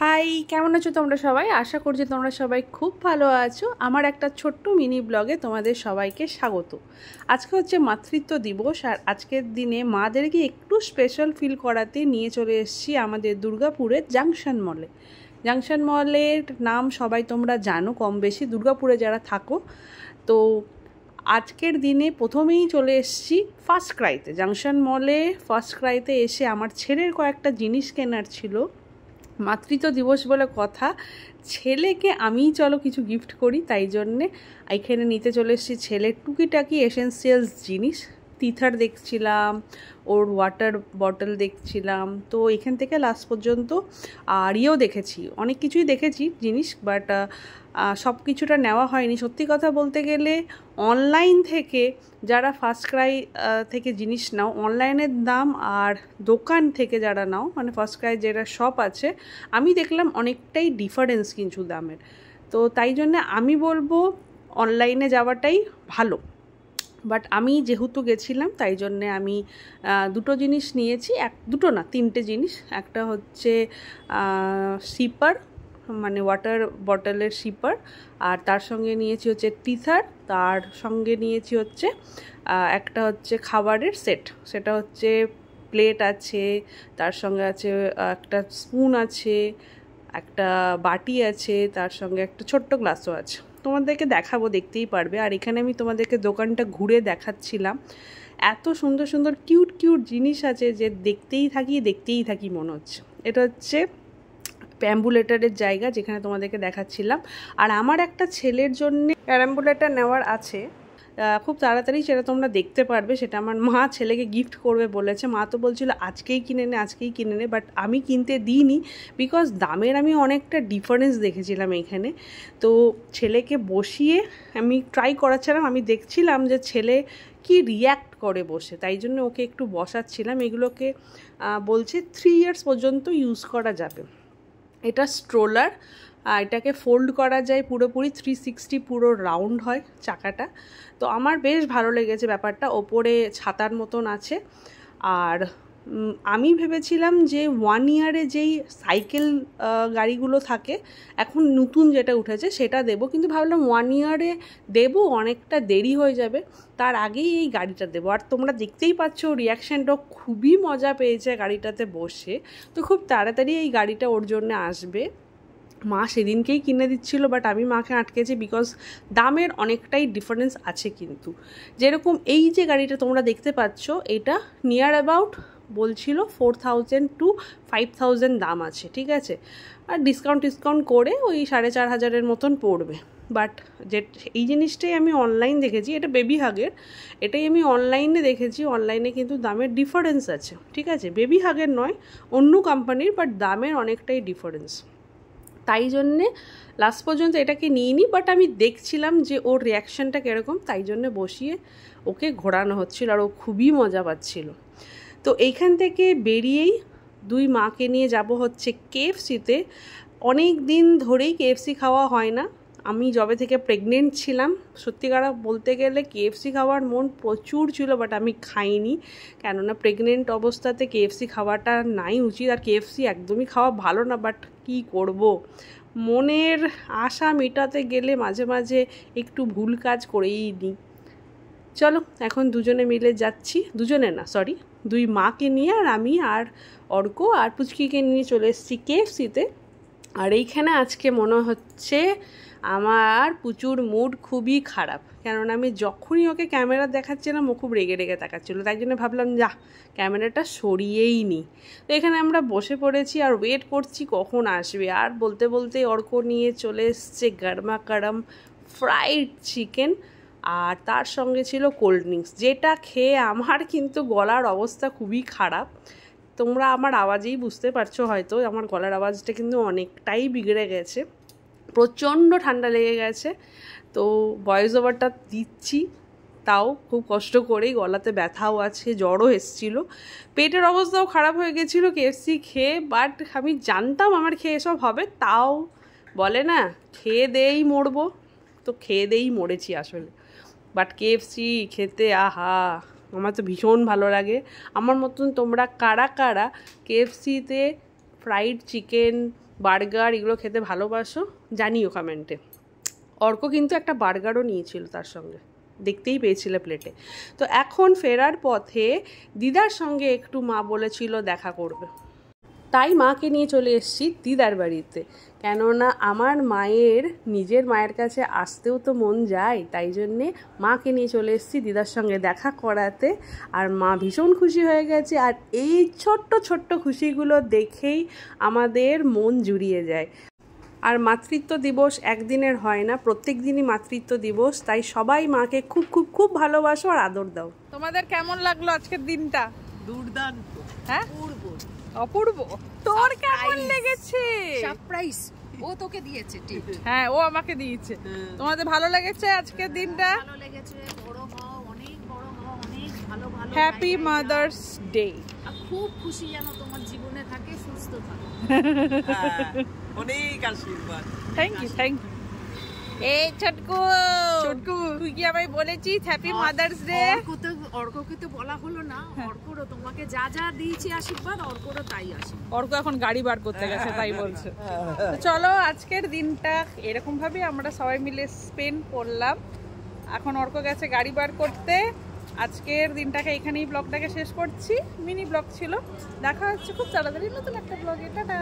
High, কেমন আছো তোমরা সবাই? আশা করছি তোমরা সবাই খুব ভালো আছো। আমার একটা ছোট্ট মিনি ব্লগে তোমাদের সবাইকে স্বাগত। আজকে হচ্ছে মাতৃত্ব দিবস, আর আজকের দিনে মাদেরকে একটু স্পেশাল ফিল করাতে নিয়ে চলে এসেছি আমাদের দুর্গাপুরের জাংশন মলে। জাংশন মলের নাম সবাই তোমরা জানো কম বেশি, দুর্গাপুরে যারা থাকো। তো আজকের দিনে প্রথমেই চলে এসেছি ফার্স্ট ক্রাইতে। জাংশন মলে ফার্স্ট ক্রাইতে এসে আমার ছেলের কয়েকটা জিনিস কেনার ছিল। মাতৃত্ব দিবস বলে কথা, ছেলেকে আমিই চলো কিছু গিফট করি, তাই জন্যে এখানে নিতে চলে এসেছি ছেলের টুকিটাকি এসেন্সিয়ালস জিনিস। টিথার দেখছিলাম, ওর ওয়াটার বটল দেখছিলাম। তো এখান থেকে লাস্ট পর্যন্ত আর দেখেছি, অনেক কিছুই দেখেছি জিনিস, বাট সব কিছুটা নেওয়া হয়নি। সত্যি কথা বলতে গেলে অনলাইন থেকে যারা ফার্স্ট ক্রাই থেকে জিনিস নাও, অনলাইনের দাম আর দোকান থেকে যারা নাও, মানে ফার্স্ট ক্রাই যেটা শপ আছে, আমি দেখলাম অনেকটাই ডিফারেন্স কিছু দামের। তো তাই জন্য আমি বলবো অনলাইনে যাওয়াটাই ভালো। বাট আমি যেহেতু গেছিলাম তাই জন্যে আমি দুটো জিনিস নিয়েছি, দুটো না, তিনটে জিনিস। একটা হচ্ছে সিপার, মানে ওয়াটার বটলের সিপার, আর তার সঙ্গে নিয়েছি হচ্ছে টিথার, তার সঙ্গে নিয়েছি হচ্ছে একটা হচ্ছে খাবারের সেট। সেটা হচ্ছে প্লেট আছে, তার সঙ্গে আছে একটা স্পুন আছে, একটা বাটি আছে, তার সঙ্গে একটা ছোট্ট গ্লাসও আছে। তোমাদেরকে দেখাবো, দেখতেই পারবে। আর এখানে আমি তোমাদেরকে দোকানটা ঘুরে দেখাচ্ছিলাম। এত সুন্দর সুন্দর কিউট কিউট জিনিস আছে যে দেখতেই থাকি মনে হচ্ছে। এটা হচ্ছে প্যাম্বুলেটারের জায়গা, যেখানে তোমাদেরকে দেখাচ্ছিলাম। আর আমার একটা ছেলের জন্য প্যাম্বুলেটার নেওয়ার আছে, খুব তাড়াতাড়ি সেটা তোমরা দেখতে পারবে। সেটা আমার মা ছেলেকে গিফট করবে বলেছে। মা তো বলছিল আজকেই কিনে নে, বাট আমি কিনতে দিইনি, বিকজ দামের আমি অনেকটা ডিফারেন্স দেখেছিলাম এইখানে। তো ছেলেকে বসিয়ে আমি ট্রাই করাচ্ছিলাম, আমি দেখছিলাম যে ছেলে কি রিয়্যাক্ট করে বসে, তাই জন্য ওকে একটু বসাচ্ছিলাম। এগুলোকে বলছে 3 ইয়ার্স পর্যন্ত ইউজ করা যাবে। এটা স্ট্রোলার, এটাকে ফোল্ড করা যায় পুরোপুরি 360, পুরো রাউন্ড হয় চাকাটা। তো আমার বেশ ভালো লেগেছে ব্যাপারটা। ওপরে ছাতার মতন আছে। আর আমি ভেবেছিলাম যে 1 ইয়ারে যেই সাইকেল গাড়িগুলো থাকে, এখন নতুন যেটা উঠেছে সেটা দেবো, কিন্তু ভাবলাম 1 ইয়ারে দেবো অনেকটা দেরি হয়ে যাবে, তার আগেই এই গাড়িটা দেবো। আর তোমরা দেখতেই পাচ্ছ রিয়াকশানটা, খুবই মজা পেয়েছে গাড়িটাতে বসে। তো খুব তাড়াতাড়ি এই গাড়িটা ওর জন্য আসবে। মা সেদিনকেই কিনে দিচ্ছিল, বাট আমি মাকে আটকেছি, বিকজ দামের অনেকটাই ডিফারেন্স আছে। কিন্তু যেরকম এই যে গাড়িটা তোমরা দেখতে পাচ্ছ, এটা নিয়ার অ্যাবাউট বলছিল 4000 to 5000 দাম আছে, ঠিক আছে। আর ডিসকাউন্ট করে ওই 4500 মতন পড়বে। বাট এই জিনিসটাই আমি অনলাইন দেখেছি, এটা বেবি হাগের, এটাই আমি অনলাইনে দেখেছি। অনলাইনে কিন্তু দামের ডিফারেন্স আছে, ঠিক আছে। বেবি হাগের নয়, অন্য কোম্পানির, বাট দামের অনেকটাই ডিফারেন্স। তাই জন্যে লাস্ট পর্যন্ত এটাকে নিইনি, বাট আমি দেখছিলাম যে ওর রিয়াকশানটা কীরকম, তাই জন্যে বসিয়ে ওকে ঘোরানো হচ্ছিল, আর ও খুবই মজা পাচ্ছিল। তো এইখান থেকে বেরিয়েই দুই মাকে নিয়ে যাব হচ্ছে KFC-তে। অনেক দিন ধরেই KFC খাওয়া হয় না। আমি যবে থেকে প্রেগনেন্ট ছিলাম, সত্যিকার বলতে গেলে KFC খাওয়ার মন প্রচুর ছিল, বাট আমি খাইনি, কেননা প্রেগনেন্ট অবস্থাতে KFC খাওয়াটা নাই উচিত। আর KFC একদমই খাওয়া ভালো না, বাট কি করব, মনের আশা মেটাতে গেলে মাঝে মাঝে একটু ভুল কাজ করেই নিই। চলো এখন দুজনে মিলে যাচ্ছি, দুই মাকে নিয়ে, আর আমি আর অর্ক আর পুচকিকে নিয়ে চলে এসেছি KFC-তে। আর এইখানে আজকে মনে হচ্ছে আমার পুচুর মুড খুবই খারাপ, কেননা আমি যখনই ওকে ক্যামেরা দেখাচ্ছিলাম ও খুব রেগে রেগে তাকাচ্ছিলো, তাই জন্য ভাবলাম যা ক্যামেরাটা সরিয়েই নিই। তো এখানে আমরা বসে পড়েছি আর ওয়েট করছি কখন আসবে। আর বলতে বলতে অর্ক নিয়ে চলে এসছে গরমা গরম ফ্রাইড চিকেন, আর তার সঙ্গে ছিল কোল্ড ড্রিঙ্কস, যেটা খেয়ে আমার কিন্তু গলার অবস্থা খুবই খারাপ। তোমরা আমার আওয়াজেই বুঝতে পারছো হয়তো, আমার গলার আওয়াজটা কিন্তু অনেকটাই বিগড়ে গেছে, প্রচণ্ড ঠান্ডা লেগে গেছে। তো ভয়েস ওভারটা দিচ্ছি, তাও খুব কষ্ট করেই, গলাতে ব্যথাও আছে, জ্বরও এসেছিলো, পেটের অবস্থাও খারাপ হয়ে গেছিলো KFC খেয়ে। বাট আমি জানতাম আমার খেয়ে এসব হবে, তাও বলে না খেয়ে দেই মরবো, তো খেয়ে দেই মরেছি আসলে। বাট KFC খেতে আহা, আমার তো ভীষণ ভালো লাগে। আমার মতন তোমরা কারা কারা KFC-তে ফ্রাইড চিকেন বার্গার এগুলো খেতে ভালোবাসো জানিও কমেন্টে। অর্ক কিন্তু একটা বার্গারও নিয়েছিল তার সঙ্গে, দেখতেই পেয়েছিলে প্লেটে। তো এখন ফেরার পথে দিদার সঙ্গে একটু মা বলেছিল দেখা করবে, তাই মাকে নিয়ে চলে এসেছি দিদার বাড়িতে। কেননা আমার মায়ের নিজের মায়ের কাছে আসতেও তো মন যায়, তাই জন্যে মাকে নিয়ে চলে এসেছি দিদার সঙ্গে দেখা করাতে। আর মা ভীষণ খুশি হয়ে গেছে, আর এই ছোট্ট ছোট্ট খুশিগুলো দেখেই আমাদের মন জুড়িয়ে যায়। আর মাতৃত্ব দিবস একদিনের হয় না, প্রত্যেক দিনই মাতৃত্ব দিবস, তাই সবাই মাকে খুব খুব খুব ভালোবাসো আর আদর দাও। তোমাদের কেমন লাগলো আজকের দিনটা? দুর্দান্ত। হ্যাঁ, অপূর্ব। তোর কেমন লেগেছে? সারপ্রাইজ, ও তোকে দিয়েছে টিপ। হ্যাঁ, ও আমাকে দিয়েছে। তোমাদের ভালো লেগেছে আজকের দিনটা? ভালো লেগেছে, বড় হও, অনেক বড় হও, অনেক ভালো ভালো। Happy mother's day. খুব খুশি যেন তোমার জীবনে থাকে, সুস্থ থাকো। অনেক আশীর্বাদ। Thank you, thank you. এই ছটকু, তুই কি আমায় বলেছিস হ্যাপি মাদার্স ডে? অর্ককে তো বলা হলো না, অর্করও তোমাকে যা যা দিয়েছি আশীর্বাদ, অর্করও তাই আসে। অর্ক এখন গাড়ি বার করতে গেছে, তাই বলছে। তো চলো, আজকের দিনটা এরকম ভাবে আমরা সবাই মিলে স্পেন্ড করলাম। এখন অর্ক গেছে গাড়ি বার করতে। আজকের দিনটাকে এখানেই ব্লগটাকে শেষ করছি। মিনি ব্লগ ছিল, দেখা হচ্ছে খুব তাড়াতাড়ি নতুন একটা ব্লগে। টাটা।